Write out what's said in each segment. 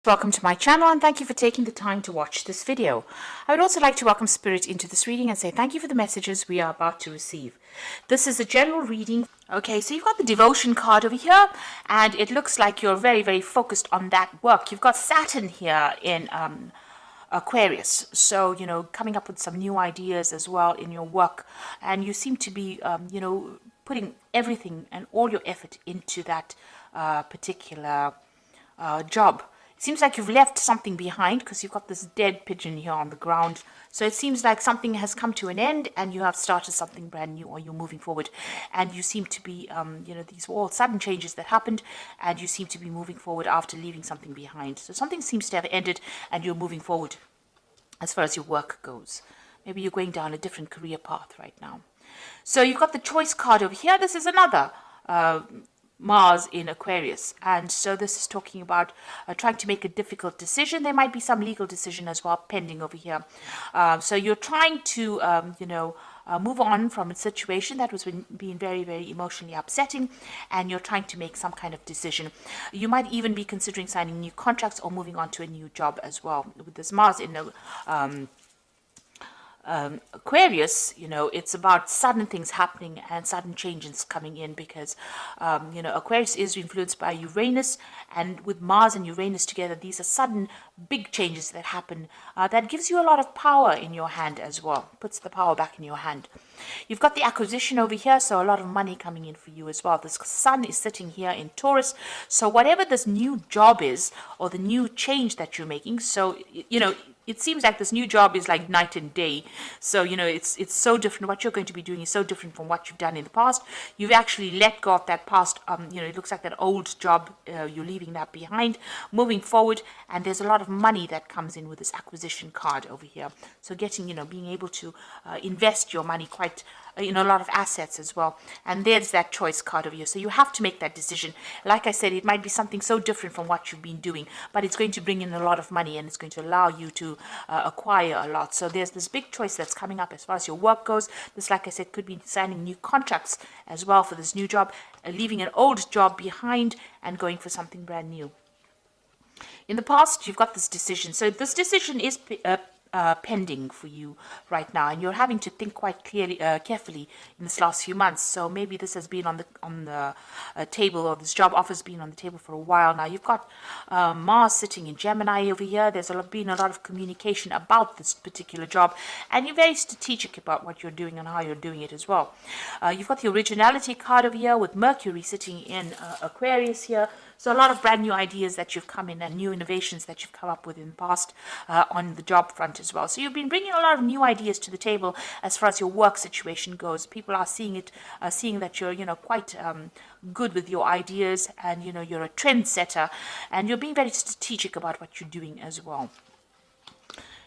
Welcome to my channel and thank you for taking the time to watch this video. I would also like to welcome Spirit into this reading and say thank you for the messages we are about to receive. This is a general reading. Okay, so you've got the devotion card over here and it looks like you're very focused on that work. You've got Saturn here in Aquarius, so coming up with some new ideas as well in your work, and you seem to be putting everything and all your effort into that particular job. It seems like you've left something behind because you've got this dead pigeon here on the ground. So it seems like something has come to an end and you have started something brand new, or you're moving forward. And you seem to be, these were all sudden changes that happened and you seem to be moving forward after leaving something behind. So something seems to have ended and you're moving forward as far as your work goes. Maybe you're going down a different career path right now. So you've got the choice card over here. This is another Mars in Aquarius, and so this is talking about trying to make a difficult decision. There might be some legal decision as well pending over here. So you're trying to move on from a situation that was being very emotionally upsetting, and you're trying to make some kind of decision. You might even be considering signing new contracts or moving on to a new job as well. With this Mars in Aquarius, it's about sudden things happening and sudden changes coming in because, Aquarius is influenced by Uranus, and with Mars and Uranus together, these are sudden big changes that happen that gives you a lot of power in your hand as well, puts the power back in your hand. You've got the acquisition over here, so a lot of money coming in for you as well. This sun is sitting here in Taurus, so whatever this new job is or the new change that you're making, so, it seems like this new job is like night and day. So, it's so different. What you're going to be doing is so different from what you've done in the past. You've actually let go of that past, it looks like that old job, you're leaving that behind, moving forward, and there's a lot of money that comes in with this acquisition card over here. So getting, being able to invest your money quite, a lot of assets as well. And there's that choice card over here. So you have to make that decision. Like I said, it might be something so different from what you've been doing, but it's going to bring in a lot of money and it's going to allow you to acquire a lot. So there's this big choice that's coming up as far as your work goes. This, like I said, could be signing new contracts as well for this new job, leaving an old job behind and going for something brand new. In the past, you've got this decision. So this decision is pending for you right now, and you're having to think quite carefully in this last few months. So maybe this has been on the table, or this job offer's been on the table for a while now. You've got Mars sitting in Gemini over here. There's been a lot of communication about this particular job, and you're very strategic about what you're doing and how you're doing it as well. You've got the originality card over here with Mercury sitting in Aquarius here. So a lot of brand new ideas that you've come in and new innovations that you've come up with in the past on the job front as well. So you've been bringing a lot of new ideas to the table as far as your work situation goes. People are seeing that you're, quite good with your ideas, and, you're a trendsetter, and you're being very strategic about what you're doing as well.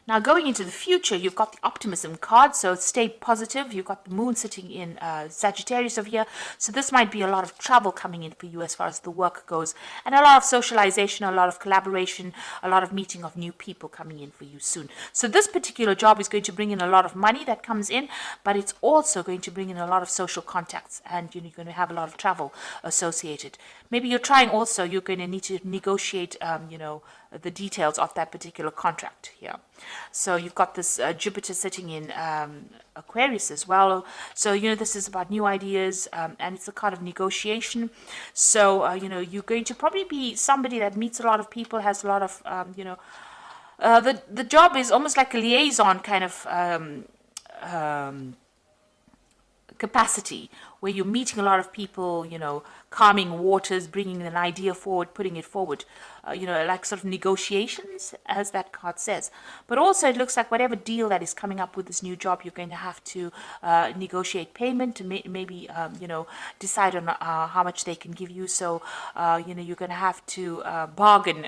Now, going into the future, you've got the optimism card, so stay positive. You've got the moon sitting in Sagittarius over here, so this might be a lot of travel coming in for you as far as the work goes, and a lot of socialization, a lot of collaboration, a lot of meeting of new people coming in for you soon. So this particular job is going to bring in a lot of money that comes in, but it's also going to bring in a lot of social contacts, and you're going to have a lot of travel associated. Maybe you're going to need to negotiate, the details of that particular contract here. So you've got this Jupiter sitting in Aquarius as well. So, this is about new ideas, and it's a kind of negotiation. So, you're going to probably be somebody that meets a lot of people, has a lot of, the job is almost like a liaison kind of capacity, where you're meeting a lot of people, calming waters, bringing an idea forward, putting it forward, like sort of negotiations, as that card says. But also it looks like whatever deal that is coming up with this new job, you're going to have to negotiate payment, maybe, decide on how much they can give you. So, you're going to have to bargain,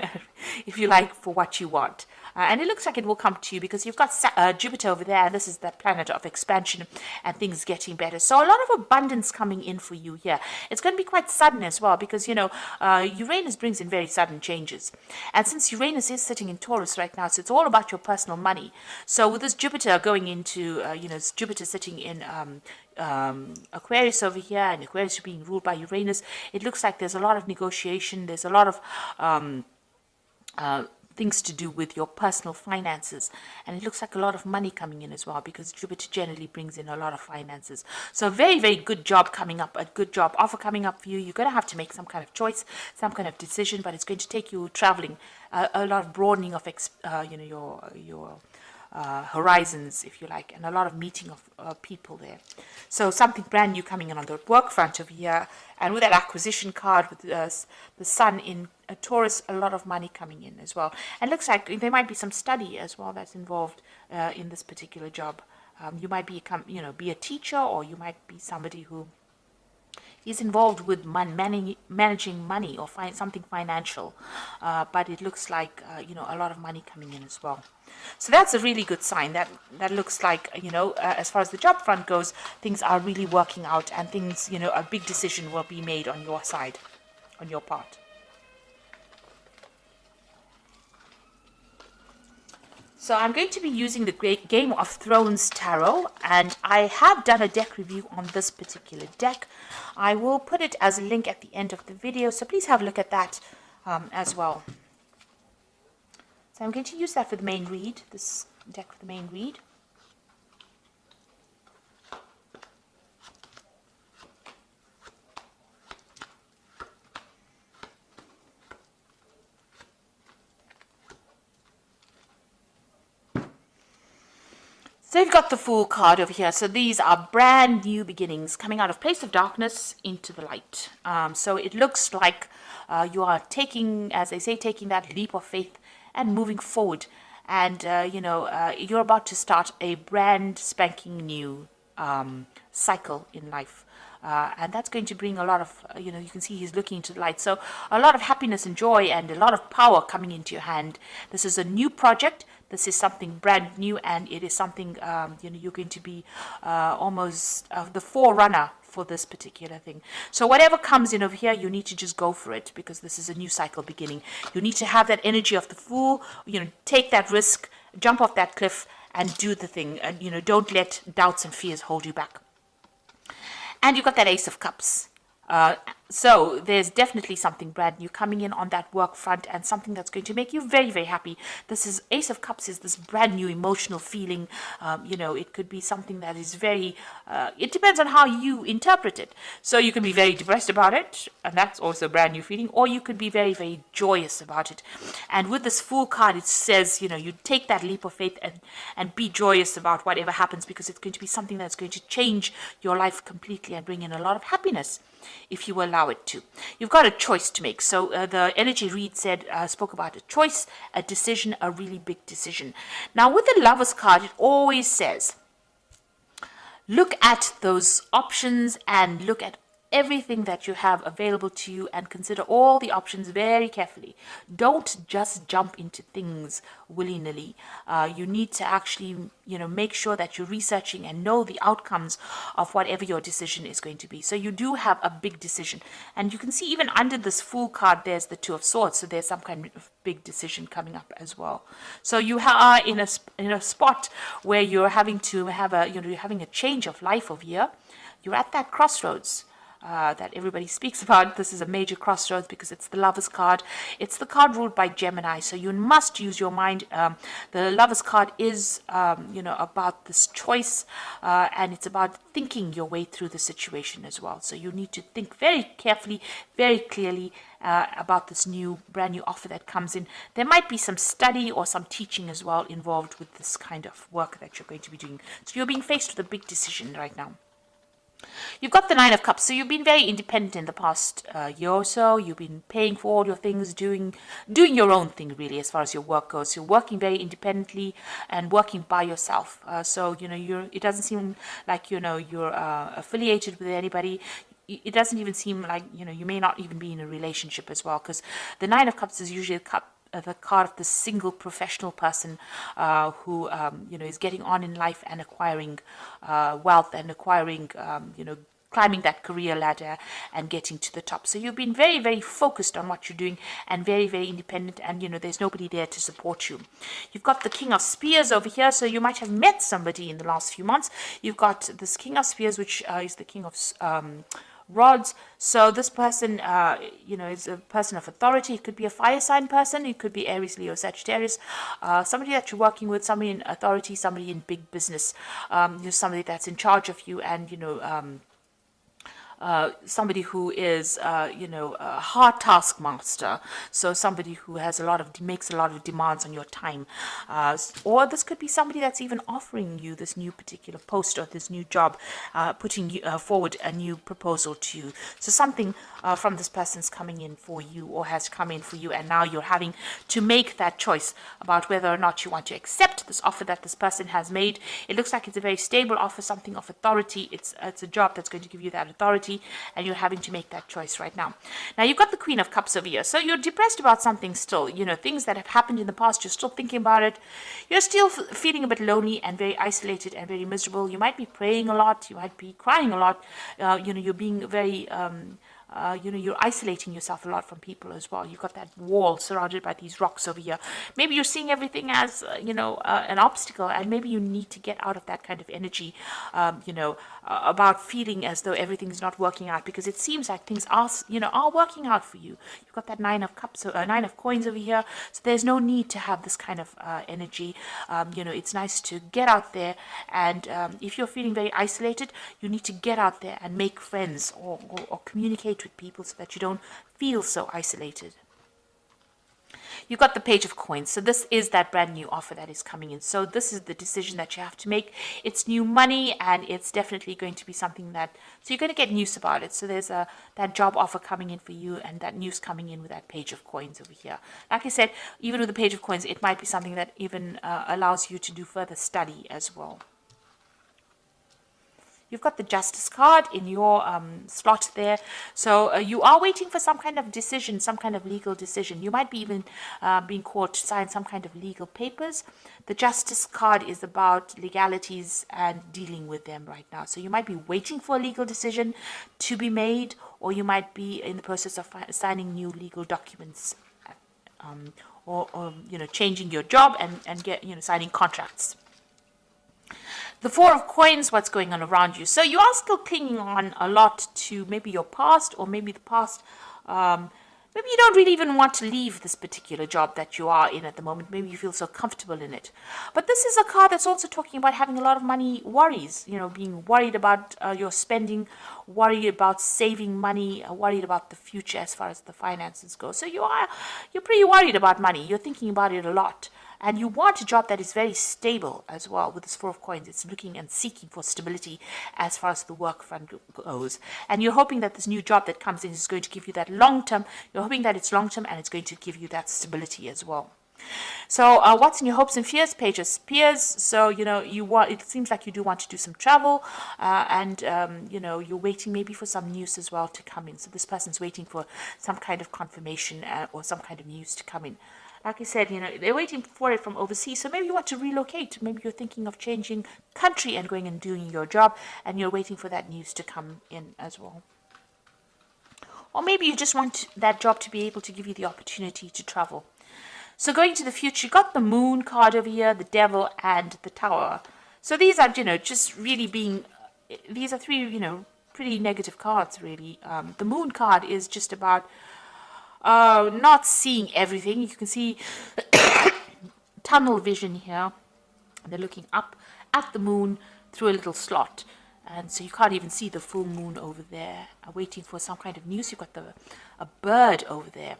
if you like, for what you want. And it looks like it will come to you because you've got Jupiter over there, and this is the planet of expansion and things getting better. So a lot of abundance coming in for you here. It's going to be quite sudden as well because, Uranus brings in very sudden changes. And since Uranus is sitting in Taurus right now, so it's all about your personal money. So with this Jupiter going into, Jupiter sitting in Aquarius over here, and Aquarius being ruled by Uranus, it looks like there's a lot of negotiation, there's a lot of things to do with your personal finances. And it looks like a lot of money coming in as well, because Jupiter generally brings in a lot of finances. So a very, very good job coming up, a good job offer coming up for you. You're going to have to make some kind of choice, some kind of decision, but it's going to take you traveling, a lot of broadening of your horizons, if you like, and a lot of meeting of people there. So something brand new coming in on the work front over here. And with that acquisition card with the sun in Taurus, a lot of money coming in as well. And it looks like there might be some study as well that's involved in this particular job. You might be a teacher, or you might be somebody who is involved with managing money or something financial, but it looks like a lot of money coming in as well. So that's a really good sign. That looks like as far as the job front goes, things are really working out, and things a big decision will be made on your side, on your part. So I'm going to be using the Great Game of Thrones Tarot, and I have done a deck review on this particular deck. I will put it as a link at the end of the video, so please have a look at that as well. So I'm going to use that for the main read, this deck for the main read. So you've got the Fool card over here. So these are brand new beginnings coming out of place of darkness into the light. So it looks like you are taking, as they say, taking that leap of faith and moving forward. And, you're about to start a brand spanking new cycle in life. And that's going to bring a lot of, you can see he's looking into the light. So a lot of happiness and joy and a lot of power coming into your hand. This is a new project. This is something brand new, and it is something, you're going to be almost the forerunner for this particular thing. So whatever comes in over here, you need to just go for it, because this is a new cycle beginning. You need to have that energy of the Fool, take that risk, jump off that cliff and do the thing. And, don't let doubts and fears hold you back. And you've got that Ace of Cups. So there's definitely something brand new coming in on that work front, and something that's going to make you very, very happy. This is Ace of Cups is this brand new emotional feeling. It could be something that is very, it depends on how you interpret it. So you can be very depressed about it, and that's also a brand new feeling, or you could be very, very joyous about it. And with this Fool card, it says, you take that leap of faith and be joyous about whatever happens, because it's going to be something that's going to change your life completely and bring in a lot of happiness, if you allow it to. You've got a choice to make. So the energy read spoke about a choice, a decision, a really big decision. Now with the Lovers card, it always says, look at those options and look at everything that you have available to you, and consider all the options very carefully. Don't just jump into things willy-nilly. You need to actually, make sure that you're researching and know the outcomes of whatever your decision is going to be. So you do have a big decision. And you can see even under this Fool card, there's the Two of Swords. So there's some kind of big decision coming up as well. So you are in a spot where you're having to have you're having a change of life over here. You're at that crossroads that everybody speaks about. This is a major crossroads because it's the Lovers card. It's the card ruled by Gemini, so you must use your mind. The Lovers card is, about this choice, and it's about thinking your way through the situation as well. So you need to think very carefully, very clearly about this brand new offer that comes in. There might be some study or some teaching as well involved with this kind of work that you're going to be doing. So you're being faced with a big decision right now. You've got the Nine of Cups, so you've been very independent in the past year or so. You've been paying for all your things, doing your own thing really as far as your work goes. You're working very independently and working by yourself. So it doesn't seem like you're affiliated with anybody. It doesn't even seem like you may not even be in a relationship as well, because the Nine of Cups is usually the card of the single professional person who is getting on in life and acquiring wealth and acquiring climbing that career ladder and getting to the top. So you've been very, very focused on what you're doing and very, very independent, and there's nobody there to support you. You've got the King of Spears over here, so you might have met somebody in the last few months. You've got this King of Spears, which is the King of rods. So this person, is a person of authority. It could be a fire sign person. It could be Aries, Leo, Sagittarius. Somebody that you're working with, somebody in authority, somebody in big business, somebody that's in charge of you, and, somebody who is, a hard taskmaster. So somebody who has makes a lot of demands on your time. Or this could be somebody that's even offering you this new particular post or this new job, putting forward a new proposal to you. So something from this person's coming in for you or has come in for you, and now you're having to make that choice about whether or not you want to accept this offer that this person has made. It looks like it's a very stable offer, something of authority. It's a job that's going to give you that authority, and you're having to make that choice right now. Now, you've got the Queen of Cups over here. So you're depressed about something still. Things that have happened in the past, you're still thinking about it. You're still feeling a bit lonely and very isolated and very miserable. You might be praying a lot. You might be crying a lot. You're being very... you're isolating yourself a lot from people as well. You've got that wall surrounded by these rocks over here. Maybe you're seeing everything as, an obstacle, and maybe you need to get out of that kind of energy, about feeling as though everything's not working out, because it seems like things are working out for you. You've got that Nine of Cups, Nine of Coins over here, so there's no need to have this kind of energy. It's nice to get out there, and if you're feeling very isolated, you need to get out there and make friends or communicate with people so that you don't feel so isolated. You've got the Page of Coins. So this is that brand new offer that is coming in. So this is the decision that you have to make. It's new money, and it's definitely going to be something that, so you're going to get news about it. So there's that job offer coming in for you, and that news coming in with that Page of Coins over here. Like I said, even with the Page of Coins, it might be something that even allows you to do further study as well. You've got the Justice card in your slot there. So you are waiting for some kind of decision, some kind of legal decision. You might be even being called to sign some kind of legal papers. The Justice card is about legalities and dealing with them right now. So you might be waiting for a legal decision to be made, or you might be in the process of signing new legal documents, or changing your job and signing contracts. The Four of Coins, what's going on around you. So you are still clinging on a lot to maybe your past, or maybe the past. Maybe you don't really even want to leave this particular job that you are in at the moment. Maybe you feel so comfortable in it. But this is a card that's also talking about having a lot of money worries. Being worried about your spending, worried about saving money, worried about the future as far as the finances go. So you're pretty worried about money. You're thinking about it a lot. And you want a job that is very stable as well. With this Four of Coins, it's looking and seeking for stability as far as the work front goes. And you're hoping that this new job that comes in is going to give you that long-term. You're hoping that it's long-term, and it's going to give you that stability as well. So what's in your hopes and fears? Page of Spears. So, it seems like you do want to do some travel, and, you're waiting maybe for some news as well to come in. So this person's waiting for some kind of confirmation or some kind of news to come in. Like I said, they're waiting for it from overseas. So maybe you want to relocate. Maybe you're thinking of changing country and going and doing your job, and you're waiting for that news to come in as well. Or maybe you just want that job to be able to give you the opportunity to travel. So going to the future, you got the Moon card over here, the Devil, and the Tower. So these are, just really these are three, pretty negative cards, really. The Moon card is just about not seeing everything. You can see tunnel vision here. They're looking up at the moon through a little slot, and so you can't even see the full moon over there. Waiting for some kind of news. You've got a bird over there.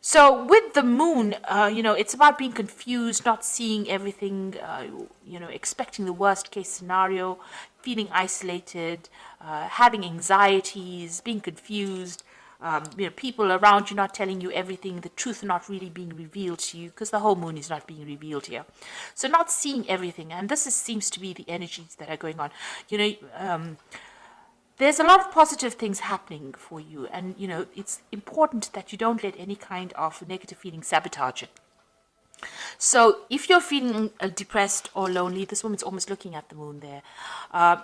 So with the moon, it's about being confused, not seeing everything, expecting the worst case scenario, feeling isolated, having anxieties, being confused. People around you not telling you everything, the truth not really being revealed to you, because the whole moon is not being revealed here. So not seeing everything, and this seems to be the energies that are going on. There's a lot of positive things happening for you, and it's important that you don't let any kind of negative feeling sabotage it. So if you're feeling depressed or lonely, this woman's almost looking at the moon there.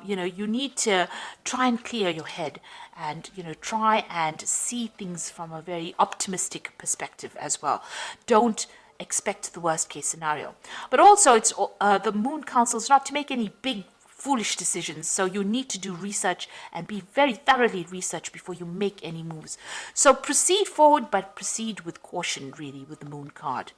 You need to try and clear your head, and try and see things from a very optimistic perspective as well. Don't expect the worst case scenario. But also, it's the moon counsels not to make any big foolish decisions. So you need to do research and be very thoroughly researched before you make any moves. So proceed forward, but proceed with caution, really, with the Moon card.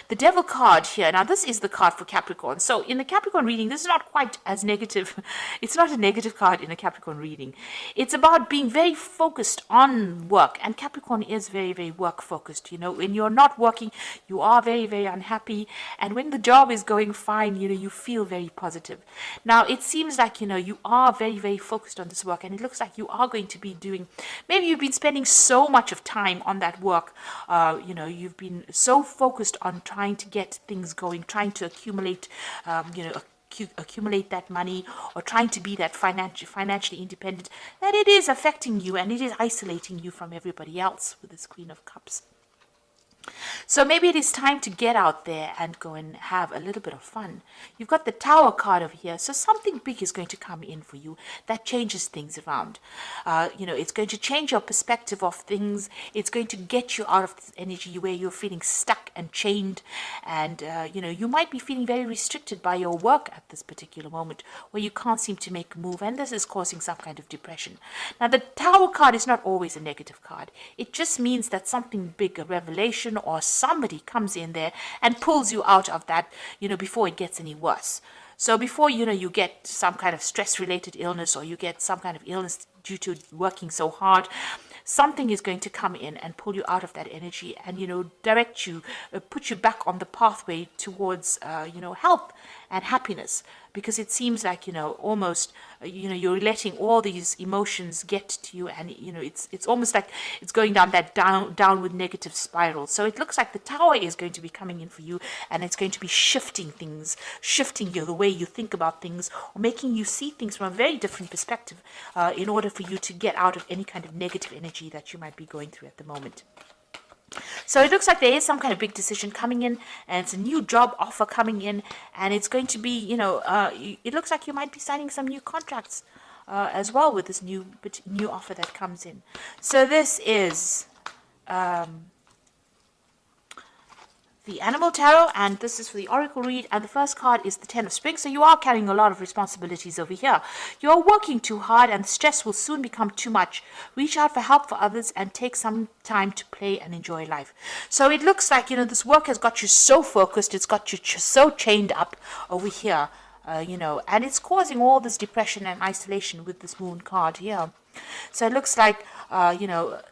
The Devil card here, now this is the card for Capricorn. So in the Capricorn reading, this is not quite as negative. It's not a negative card in a Capricorn reading. It's about being very focused on work. And Capricorn is very, very work focused. You know, when you're not working, you are very, very unhappy. And when the job is going fine, you know, you feel very positive. Now, it seems like, you know, you are very, very focused on this work. And it looks like you are going to be doing, maybe you've been spending so much of time on that work. You know, you've been so focused on trying to get things going, trying to accumulate, accumulate that money, or trying to be that financially independent, that it is affecting you and it is isolating you from everybody else with this Queen of Cups. So maybe it is time to get out there and go and have a little bit of fun. You've got the Tower card over here. So something big is going to come in for you that changes things around. You know, it's going to change your perspective of things. It's going to get you out of this energy where you're feeling stuck and chained. And, you know, you might be feeling very restricted by your work at this particular moment where you can't seem to make a move. And this is causing some kind of depression. Now, the Tower card is not always a negative card. It just means that something big, a revelation, or somebody comes in there and pulls you out of that, you know, before it gets any worse. So before, you know, you get some kind of stress-related illness, or you get some kind of illness due to working so hard, something is going to come in and pull you out of that energy and, you know, direct you, put you back on the pathway towards, you know, health and happiness. Because it seems like, you know, almost, you know, you're letting all these emotions get to you, and, you know, it's almost like it's going down that downward negative spiral. So it looks like the Tower is going to be coming in for you, and it's going to be shifting things, shifting you, the way you think about things, or making you see things from a very different perspective, in order for you to get out of any kind of negative energy that you might be going through at the moment. So it looks like there is some kind of big decision coming in, and it's a new job offer coming in, and it's going to be, you know, it looks like you might be signing some new contracts as well with this new offer that comes in. So this is the Animal Tarot, and this is for the Oracle read, and the first card is the Ten of Spring. So you are carrying a lot of responsibilities over here. You're working too hard, and the stress will soon become too much. Reach out for help for others and take some time to play and enjoy life. So it looks like, you know, this work has got you so focused, it's got you so chained up over here, you know, and it's causing all this depression and isolation with this Moon card here. So it looks like, you know,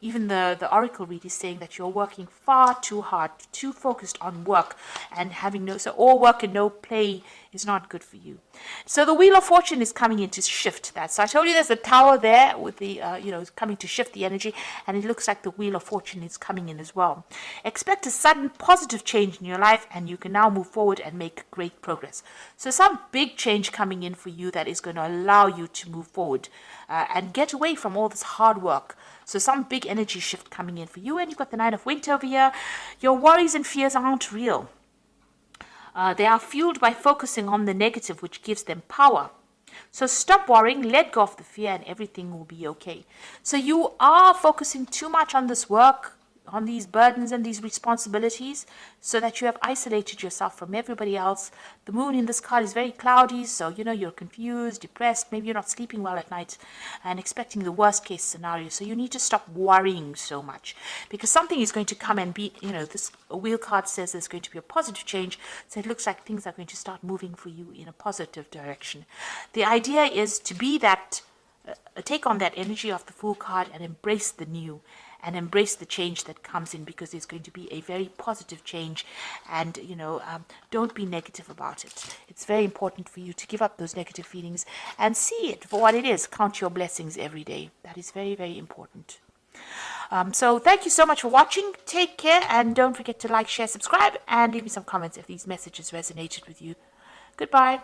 even the Oracle read is saying that you're working far too hard, too focused on work, and having so all work and no play is not good for you. So the Wheel of Fortune is coming in to shift that. So I told you there's a Tower there with the, you know, coming to shift the energy, and it looks like the Wheel of Fortune is coming in as well. Expect a sudden positive change in your life, and you can now move forward and make great progress. So some big change coming in for you that is going to allow you to move forward and get away from all this hard work. So some big energy shift coming in for you. And you've got the Knight of Winter over here. Your worries and fears aren't real. They are fueled by focusing on the negative, which gives them power. So stop worrying, let go of the fear, and everything will be okay. So you are focusing too much on this work, on these burdens and these responsibilities, so that you have isolated yourself from everybody else. The moon in this card is very cloudy, so, you know, you're confused, depressed, maybe you're not sleeping well at night and expecting the worst case scenario. So you need to stop worrying so much, because something is going to come and be, you know, this wheel card says there's going to be a positive change. So it looks like things are going to start moving for you in a positive direction. The idea is to be that, take on that energy of the Fool card and embrace the new, and embrace the change that comes in, because there's going to be a very positive change. And, you know, don't be negative about it. It's very important for you to give up those negative feelings and see it for what it is. Count your blessings every day. That is very, very important. So thank you so much for watching. Take care, and don't forget to like, share, subscribe, and leave me some comments if these messages resonated with you. Goodbye.